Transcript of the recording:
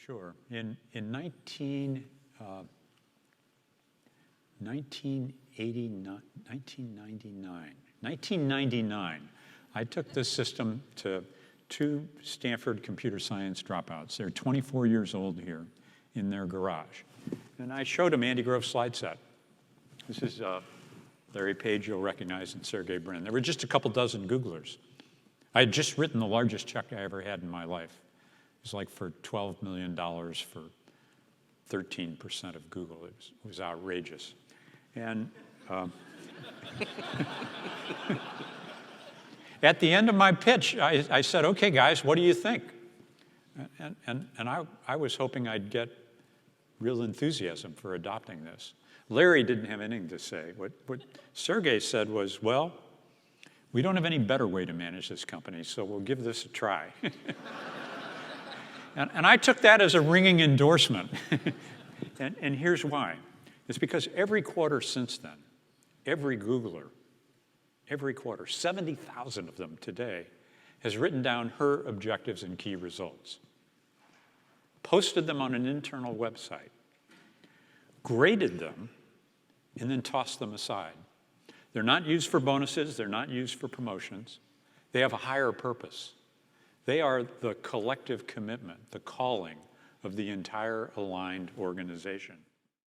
Sure. In 1999, I took this system to 2 Stanford computer science dropouts. They're 24 years old here in their garage. And I showed them Andy Grove's slide set. This is Larry Page, you'll recognize, and Sergey Brin. There were just a couple dozen Googlers. I had just written the largest check I ever had in my life. It was like for $12 million for 13% of Google. It was outrageous. And at the end of my pitch, I said, okay, guys, what do you think? And I was hoping I'd get real enthusiasm for adopting this. Larry didn't have anything to say. What Sergey said was, well, we don't have any better way to manage this company, so we'll give this a try. And I took that as a ringing endorsement. And here's why. It's because every quarter since then, every Googler, every quarter, 70,000 of them today, has written down her objectives and key results, posted them on an internal website, graded them, and then tossed them aside. They're not used for bonuses. They're not used for promotions. They have a higher purpose. They are the collective commitment, the calling of the entire aligned organization.